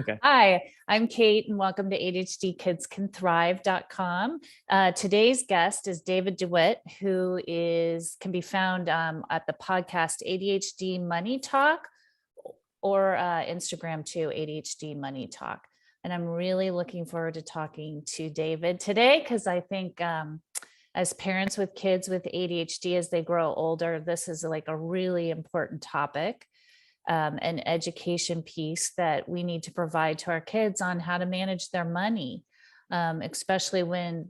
Okay. Hi, I'm Kate and welcome to ADHDkidscanthrive.com. Today's guest is David Dewitt, who can be found at the podcast ADHD Money Talk or Instagram too, ADHD Money Talk. And I'm really looking forward to talking to David today because I think as parents with kids with ADHD, as they grow older, this is like a really important topic. An education piece that we need to provide to our kids on how to manage their money, especially when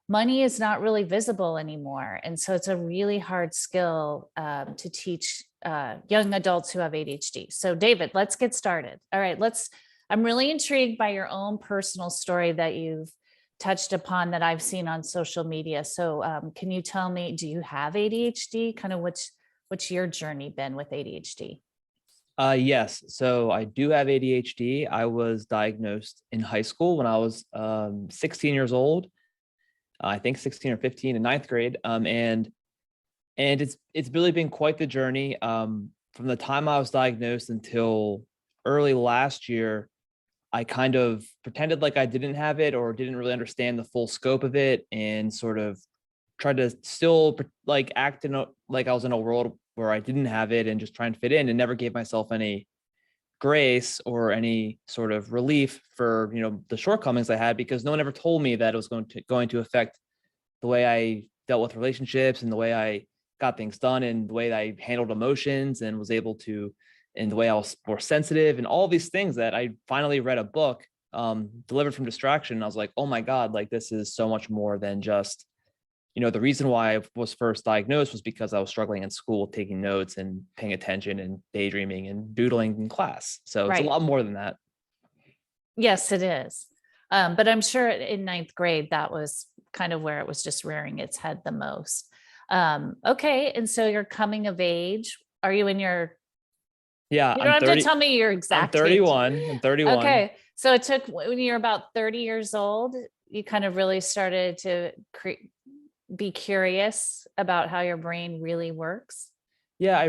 money is not really visible anymore. And so it's a really hard skill to teach young adults who have ADHD. So David, let's get started. All right, I'm really intrigued by your own personal story that you've touched upon that I've seen on social media. So can you tell me, do you have ADHD? Kind of what's your journey been with ADHD? Yes. So I do have ADHD. I was diagnosed in high school when I was 16 years old. I think 16 or 15 in ninth grade. And it's really been quite the journey. From the time I was diagnosed until early last year, I kind of pretended like I didn't have it or didn't really understand the full scope of it, and sort of tried to still like act like I was in a world where I didn't have it and just trying to fit in, and never gave myself any grace or any sort of relief for, the shortcomings I had, because no one ever told me that it was going to affect the way I dealt with relationships and the way I got things done and the way that I handled emotions and was able to, and the way I was more sensitive and all these things that I finally read a book, Delivered from Distraction. And I was like, oh my God, like this is so much more than just, the reason why I was first diagnosed was because I was struggling in school, taking notes and paying attention and daydreaming and doodling in class. So it's a lot more than that. Yes, it is. But I'm sure in ninth grade, that was kind of where it was just rearing its head the most. Okay. And so you're coming of age. Are you in your... Yeah, You don't have to tell me your exact I'm 31. age. I'm 31. Okay. So it took, when you're about 30 years old, you kind of really started to be curious about how your brain really works. Yeah,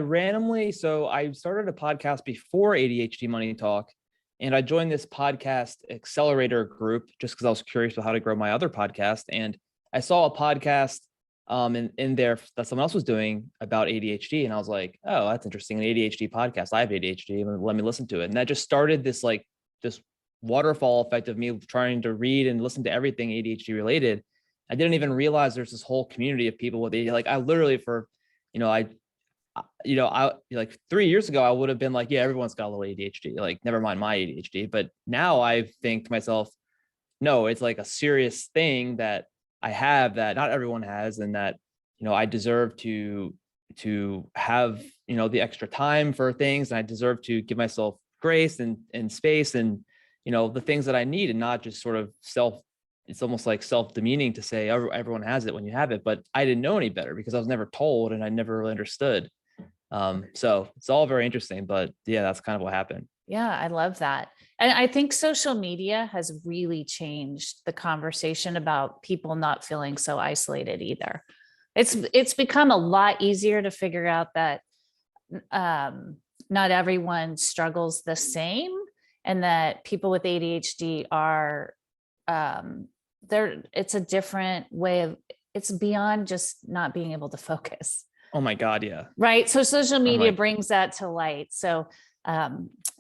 so I started a podcast before ADHD Money Talk, and I joined this podcast accelerator group just because I was curious about how to grow my other podcast. And I saw a podcast in there that someone else was doing about ADHD. And I was like, oh, that's interesting. An ADHD podcast. I have ADHD. Let me listen to it. And that just started this waterfall effect of me trying to read and listen to everything ADHD related. I didn't even realize there's this whole community of people with ADHD. Like I literally I like 3 years ago, I would have been like, yeah, everyone's got a little ADHD, like never mind my ADHD. But now I think to myself, no, it's like a serious thing that I have that not everyone has, and that, I deserve to have, the extra time for things. And I deserve to give myself grace and space and, the things that I need, and not just sort of it's almost like self-demeaning to say everyone has it when you have it, but I didn't know any better because I was never told and I never really understood. So it's all very interesting, but yeah, that's kind of what happened. Yeah, I love that. And I think social media has really changed the conversation about people not feeling so isolated either. It's become a lot easier to figure out that not everyone struggles the same, and that people with ADHD are it's a different way of, it's beyond just not being able to focus. Oh my God. Yeah. Right. So social media brings that to light. So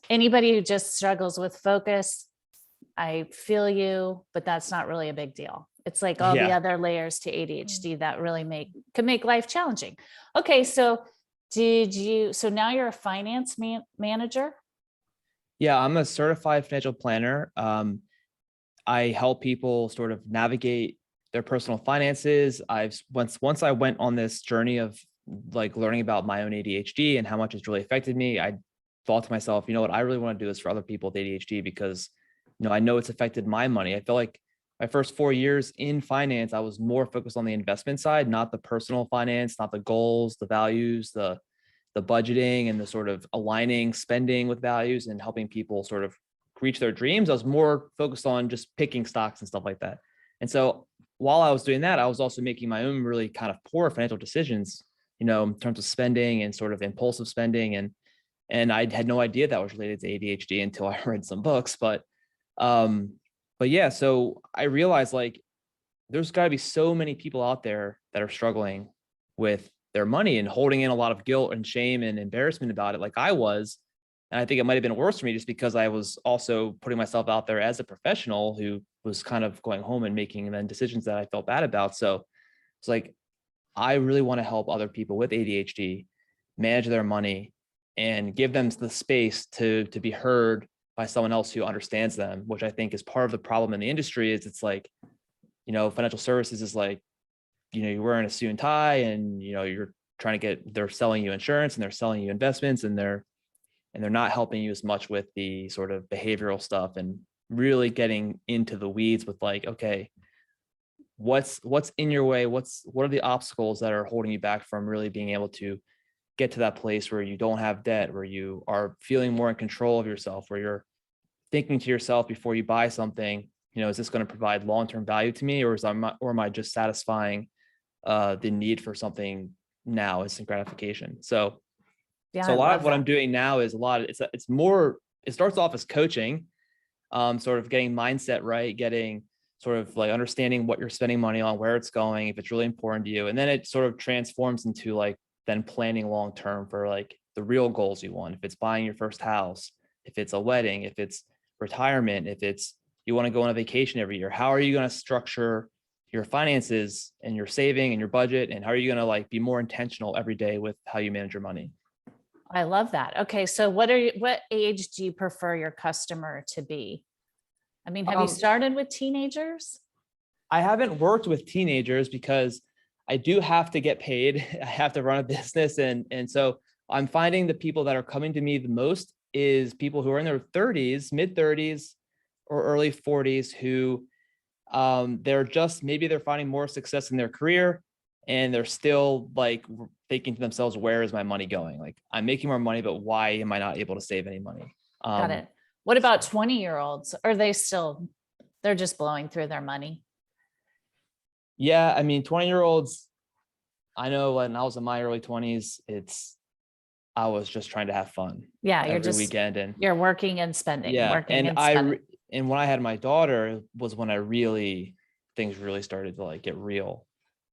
anybody who just struggles with focus, I feel you, but that's not really a big deal. It's like all the other layers to ADHD that really can make life challenging. Okay. So now you're a finance manager? Yeah, I'm a certified financial planner. I help people sort of navigate their personal finances. Once I went on this journey of like learning about my own ADHD and how much it's really affected me, I thought to myself, you know what, I really want to do this for other people with ADHD because, I know it's affected my money. I feel like my first 4 years in finance, I was more focused on the investment side, not the personal finance, not the goals, the values, the budgeting and the sort of aligning spending with values and helping people sort of reach their dreams. I was more focused on just picking stocks and stuff like that. And so while I was doing that, I was also making my own really kind of poor financial decisions, in terms of spending and sort of impulsive spending. And I had no idea that was related to ADHD until I read some books. But yeah, so I realized like there's got to be so many people out there that are struggling with their money and holding in a lot of guilt and shame and embarrassment about it, like I was. And I think it might have been worse for me just because I was also putting myself out there as a professional who was kind of going home and making then decisions that I felt bad about. So it's like, I really want to help other people with ADHD manage their money and give them the space to be heard by someone else who understands them, which I think is part of the problem in the industry. Is it's like, financial services is like, you're wearing a suit and tie and, you're trying to they're selling you insurance and they're selling you investments and they're not helping you as much with the sort of behavioral stuff and really getting into the weeds with like, okay, what's in your way? What are the obstacles that are holding you back from really being able to get to that place where you don't have debt, where you are feeling more in control of yourself, where you're thinking to yourself before you buy something, is this going to provide long-term value to me, or am I just satisfying the need for something now, instant gratification? So a lot of what I'm doing now is it's more, it starts off as coaching, sort of getting mindset right, getting sort of like understanding what you're spending money on, where it's going, if it's really important to you. And then it sort of transforms into like then planning long-term for like the real goals you want. If it's buying your first house, if it's a wedding, if it's retirement, if it's, you want to go on a vacation every year, how are you going to structure your finances and your saving and your budget? And how are you going to like be more intentional every day with how you manage your money? I love that. Okay. So what age do you prefer your customer to be? I mean, have you started with teenagers? I haven't worked with teenagers because I do have to get paid. I have to run a business. And so I'm finding the people that are coming to me the most is people who are in their 30s, mid 30s or early 40s who they're finding more success in their career. And they're still like thinking to themselves, where is my money going? Like I'm making more money, but why am I not able to save any money? Got it. What about 20-year-olds? Are they're just blowing through their money? Yeah. I mean, 20-year-olds, I know when I was in my early 20s, I was just trying to have fun. Yeah. Every weekend and you're working and spending. Yeah. And when I had my daughter was when things really started to like get real.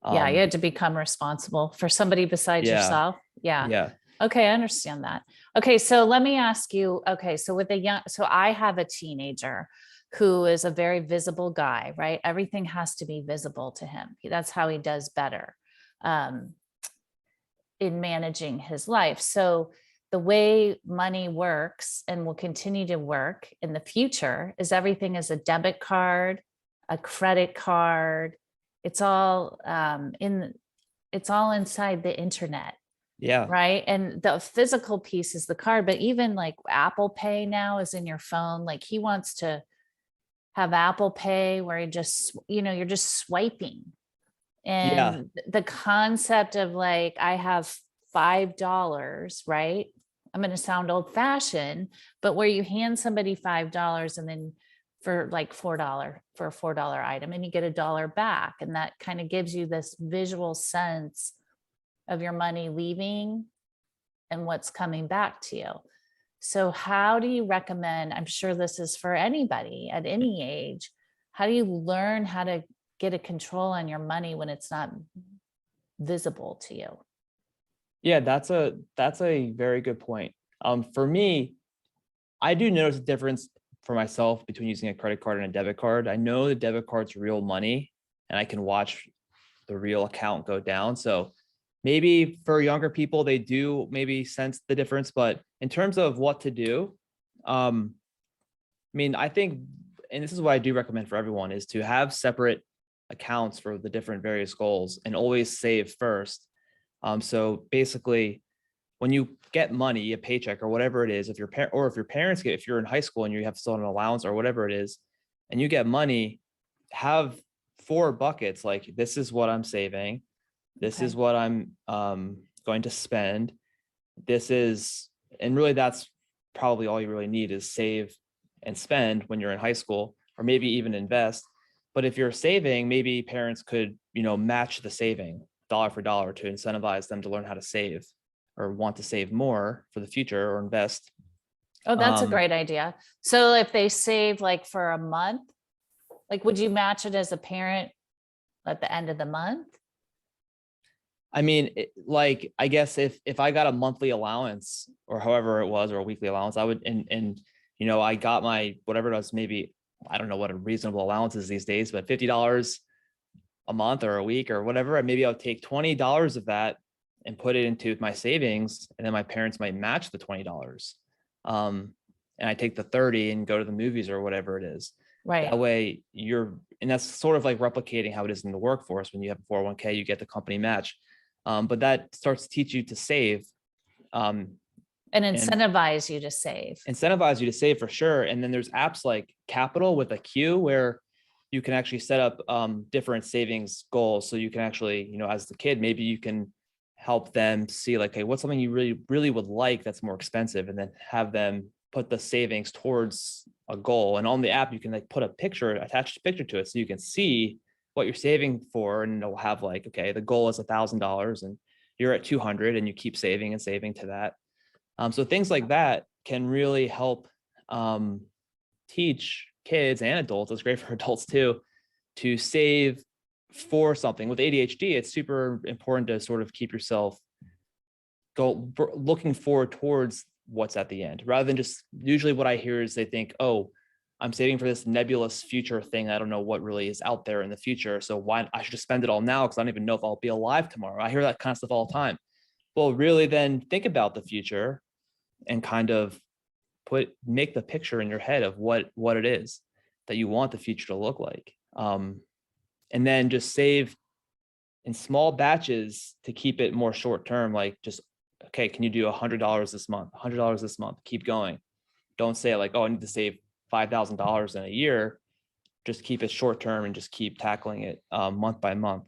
Yeah. You had to become responsible for somebody besides yourself. Yeah. Yeah. Okay. I understand that. Okay. So let me ask you, okay. So I have a teenager who is a very visible guy, right? Everything has to be visible to him. That's how he does better in managing his life. So the way money works and will continue to work in the future is everything is a debit card, a credit card. It's all inside the internet. Yeah. Right. And the physical piece is the card, but even like Apple Pay now is in your phone. Like he wants to have Apple Pay where you're just swiping. And the concept of like, I have $5, right? I'm going to sound old fashioned, but where you hand somebody $5 and then for like $4 for a $4 item and you get $1 back. And that kind of gives you this visual sense of your money leaving and what's coming back to you. So how do you recommend, I'm sure this is for anybody at any age, how do you learn how to get a control on your money when it's not visible to you? Yeah, that's a very good point. For me, I do notice a difference for myself between using a credit card and a debit card. I know the debit card's real money and I can watch the real account go down. So maybe for younger people, they do maybe sense the difference, but in terms of what to do, I mean, I think, and this is what I do recommend for everyone, is to have separate accounts for the different various goals and always save first. So basically, when you get money, a paycheck or whatever it is, if your parents get, if you're in high school and you have still an allowance or whatever it is, and you get money, have 4 buckets. Like, this is what I'm saving. This is what I'm going to spend. And really that's probably all you really need is save and spend when you're in high school, or maybe even invest. But if you're saving, maybe parents could, match the saving dollar for dollar to incentivize them to learn how to save. or want to save more for the future or invest. Oh, that's a great idea. So if they save like for a month, like would you match it as a parent at the end of the month? I mean, I guess if I got a monthly allowance or however it was, or a weekly allowance, I would, and I got my, whatever it was, maybe, I don't know what a reasonable allowance is these days, but $50 a month or a week or whatever, and maybe I'll take $20 of that and put it into my savings, and then my parents might match the $20. And I take the 30 and go to the movies or whatever it is. Right. That way and that's sort of like replicating how it is in the workforce. When you have a 401k, you get the company match. But that starts to teach you to save. And incentivize you to save. Incentivize you to save for sure. And then there's apps like Capital with a Q, where you can actually set up different savings goals. So you can actually, as the kid, maybe you can help them see like, hey, what's something you really, really would like that's more expensive, and then have them put the savings towards a goal. And on the app, you can like put attach a picture to it, so you can see what you're saving for, and it'll have like, okay, the goal is $1,000 and you're at 200, and you keep saving and saving to that. So things like that can really help teach kids and adults. It's great for adults too, to save for something. With ADHD, it's super important to sort of keep yourself looking forward towards what's at the end, rather than just, usually what I hear is they think, oh, I'm saving for this nebulous future thing. I don't know what really is out there in the future. So why I should just spend it all now, because I don't even know if I'll be alive tomorrow. I hear that kind of stuff all the time. Well, really then think about the future and kind of make the picture in your head of what it is that you want the future to look like. And then just save in small batches to keep it more short term. Like, just, okay, can you do $100 this month, $100 this month, keep going. Don't say like, oh, I need to save $5,000 in a year. Just keep it short term and just keep tackling it month by month.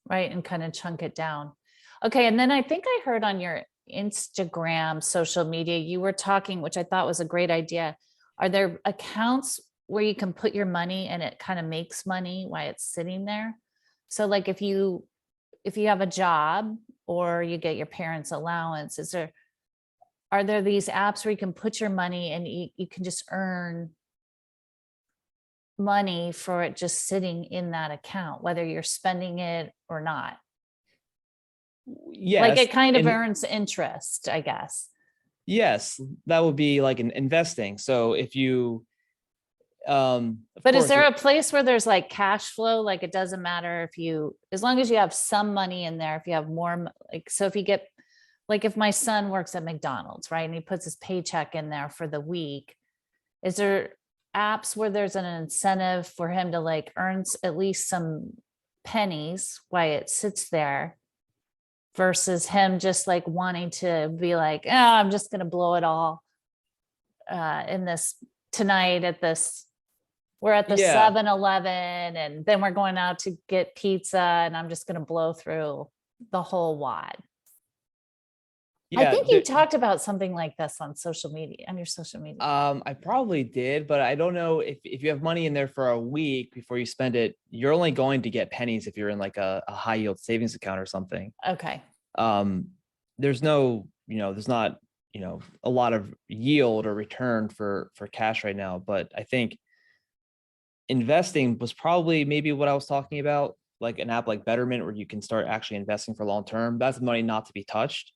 Right. And kind of chunk it down. Okay. And then I think I heard on your Instagram, social media, you were talking, which I thought was a great idea. Are there accounts where you can put your money and it kind of makes money while it's sitting there? So like if you have a job or you get your parents' allowance, are there these apps where you can put your money and you can just earn money for it just sitting in that account, whether you're spending it or not? Yes. Like it kind of earns interest, I guess. Yes, that would be like an investing. So if you, but is there a place where there's like cash flow? Like it doesn't matter as long as you have some money in there, if you have more, like, so if you get, like if my son works at McDonald's, right, and he puts his paycheck in there for the week, is there apps where there's an incentive for him to like earn at least some pennies while it sits there, versus him just like wanting to be like, oh, I'm just going to blow it all in this tonight we're at the 7-Eleven and then we're going out to get pizza and I'm just going to blow through the whole wad. Yeah, I think you talked about something like this on social media, on your social media. I probably did, but I don't know if you have money in there for a week before you spend it, you're only going to get pennies if you're in like a high yield savings account or something. Okay. There's not, a lot of yield or return for cash right now, but I think investing was probably maybe what I was talking about, like an app like Betterment, where you can start actually investing for long term. That's money not to be touched.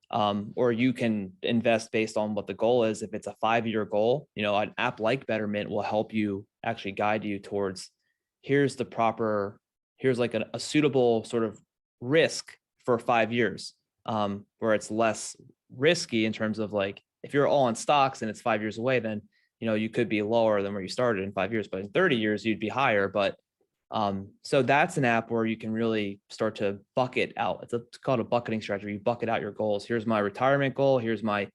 Or you can invest based on what the goal is. If it's a 5-year goal, an app like Betterment will help you actually guide you towards, here's like a suitable sort of risk for 5 years, where it's less risky in terms of like, if you're all in stocks and it's 5 years away, then, you could be lower than where you started in 5 years, but in 30 years, you'd be higher. But so that's an app where you can really start to bucket out. It's called a bucketing strategy. You bucket out your goals. Here's my retirement goal. Here's my,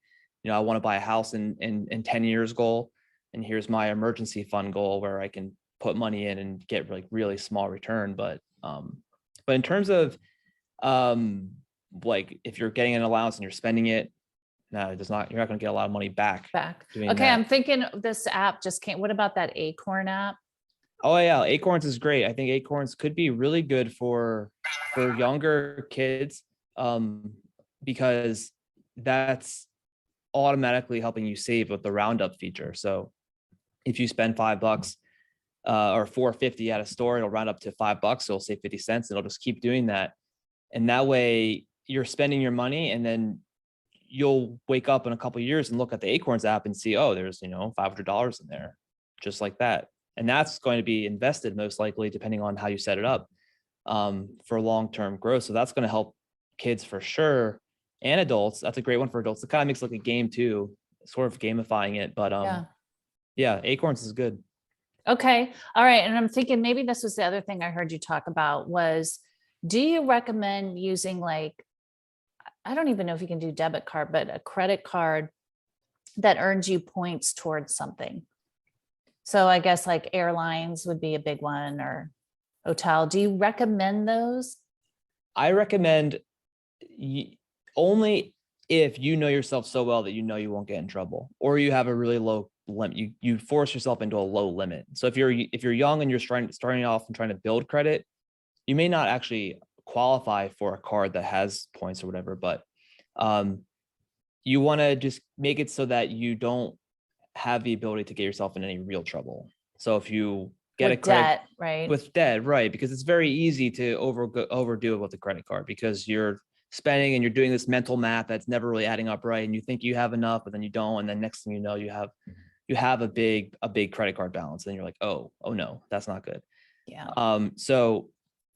I want to buy a house in 10 years goal. And here's my emergency fund goal, where I can put money in and get like really small return. But in terms of like if you're getting an allowance and you're spending it, no, it does not. You're not going to get a lot of money back. Okay, I'm thinking this app just can't. What about that Acorn app? Oh yeah, Acorns is great. I think Acorns could be really good for younger kids, because that's automatically helping you save with the roundup feature. So if you spend $5 or $4.50 at a store, it'll round up to $5. So it'll save 50 cents. And it'll just keep doing that. And that way you're spending your money, and then you'll wake up in a couple of years and look at the Acorns app and see, oh, there's, $500 in there, just like that. And that's going to be invested most likely, depending on how you set it up, for long-term growth. So that's going to help kids for sure, and adults. That's a great one for adults. It kind of makes it like a game too, sort of gamifying it. But yeah, Acorns is good. Okay. All right. And I'm thinking maybe this was the other thing I heard you talk about was, do you recommend using, like, I don't even know if you can do debit card, but a credit card that earns you points towards something? So I guess like airlines would be a big one, or hotel. Do you recommend those? I recommend only if you know yourself so well that you know you won't get in trouble, or you have a really low limit. You force yourself into a low limit. So if you're young and you're starting off and trying to build credit, you may not actually qualify for a card that has points or whatever, but you want to just make it so that you don't have the ability to get yourself in any real trouble. So if you get with a credit debt, right? With debt, right? Because it's very easy to overdo it with the credit card, because you're spending and you're doing this mental math that's never really adding up right, and you think you have enough, but then you don't, and then next thing you know, you have a big credit card balance, and you're like, oh no, that's not good. Yeah. So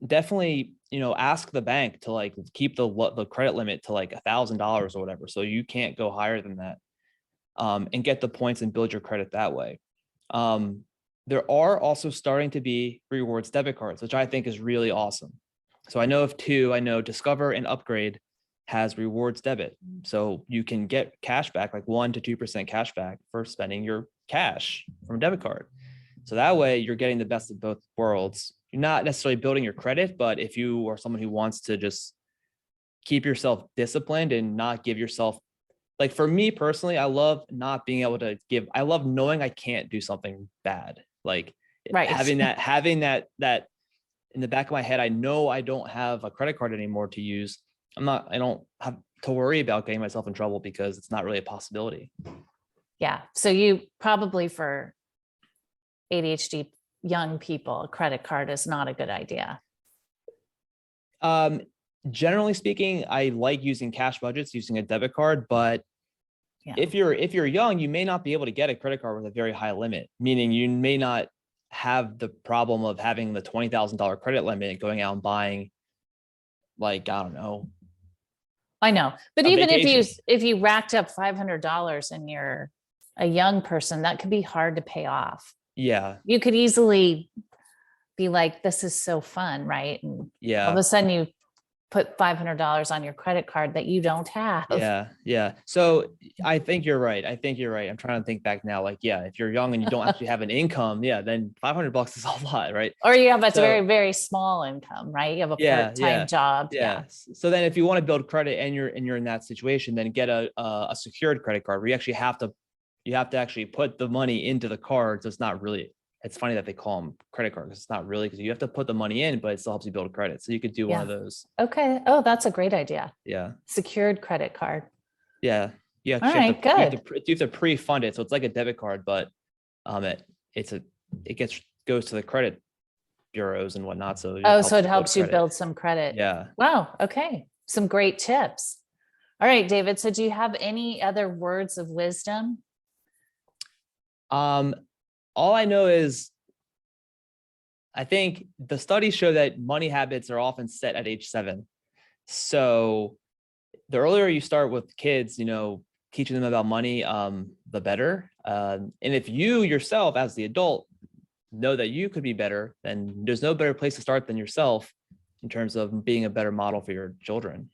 definitely, ask the bank to like keep the credit limit to like $1,000 or whatever, so you can't go higher than that, and get the points and build your credit that way. There are also starting to be rewards debit cards, which I think is really awesome. So I know of two. I know Discover and Upgrade has rewards debit, so you can get cash back, like 1% to 2% cash back for spending your cash from a debit card. So that way you're getting the best of both worlds. You're not necessarily building your credit, but if you are someone who wants to just keep yourself disciplined and not give yourself, like for me personally, I love not being able to give. I love knowing I can't do something bad. Like right. having that in the back of my head, I know I don't have a credit card anymore to use. I don't have to worry about getting myself in trouble, because it's not really a possibility. Yeah. So you probably, for ADHD young people, a credit card is not a good idea. Generally speaking, I like using cash budgets, using a debit card, but if you're young, you may not be able to get a credit card with a very high limit, meaning you may not have the problem of having the $20,000 credit limit and going out and buying, like, I don't know. I know, but even vacation. if you racked up $500 and you're a young person, that could be hard to pay off. Yeah. You could easily be like, this is so fun, right? And all of a sudden you put $500 on your credit card that you don't have. Yeah. So I think you're right. I'm trying to think back now. Like, yeah, if you're young and you don't actually have an income, then $500 is a lot, right? Or you have a very, very small income, right? You have a part-time job. Yeah. So then if you want to build credit and you're in that situation, then get a secured credit card where you have to actually put the money into the card. So it's not really, it's funny that they call them credit cards. It's not really, because you have to put the money in, but it still helps you build credit. So you could do one of those. Okay. Oh, that's a great idea. Yeah. Secured credit card. Yeah. Yeah. All right, good. You have to pre-fund it. So it's like a debit card, but it goes to the credit bureaus and whatnot. So so it helps you build some credit. Yeah. Wow. Okay. Some great tips. All right, David. So do you have any other words of wisdom? All I know is I think the studies show that money habits are often set at age 7. So the earlier you start with kids, teaching them about money, the better. And if you yourself as the adult know that you could be better, then there's no better place to start than yourself in terms of being a better model for your children.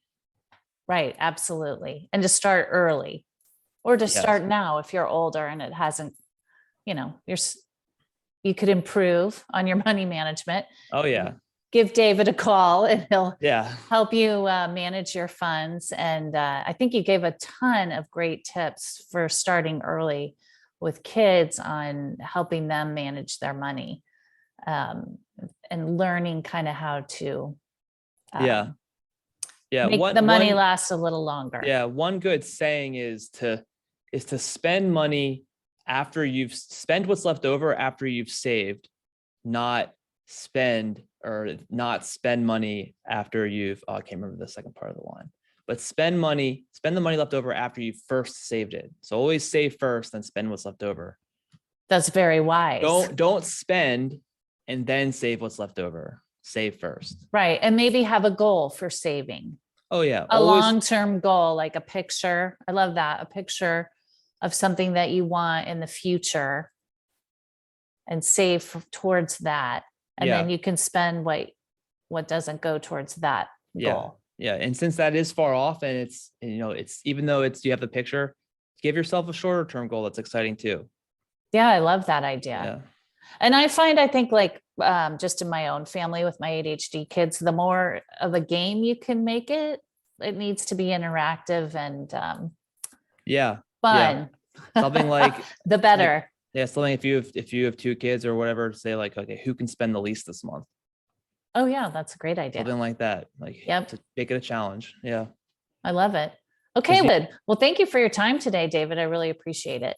Right. Absolutely. And to start early, or to start now if you're older and it hasn't, you could improve on your money management. Oh yeah. Give David a call and he'll help you manage your funds. And I think you gave a ton of great tips for starting early with kids on helping them manage their money, and learning kind of how to Yeah. Make the money last a little longer. Yeah. One good saying is to spend money after you've spent what's left over after you've saved, not spend money after you've, I can't remember the second part of the line, but spend the money left over after you first saved it. So always save first, then spend what's left over. That's very wise. Don't spend and then save what's left over. Save first. Right. And maybe have a goal for saving. Oh yeah. A long-term goal, like a picture. I love that. A picture of something that you want in the future and save towards that. And then you can spend what doesn't go towards that goal. Yeah. And since that is far off and it's even though you have the picture, give yourself a shorter term goal that's exciting too. Yeah, I love that idea. Yeah. And I think just in my own family with my ADHD kids, the more of a game you can make it needs to be interactive and fun. Yeah. Something like the better. Something if you have two kids or whatever, say like, okay, who can spend the least this month? Oh yeah, that's a great idea. Something like that. To make it a challenge. Yeah. I love it. Okay, Lyd. Well, thank you for your time today, David. I really appreciate it.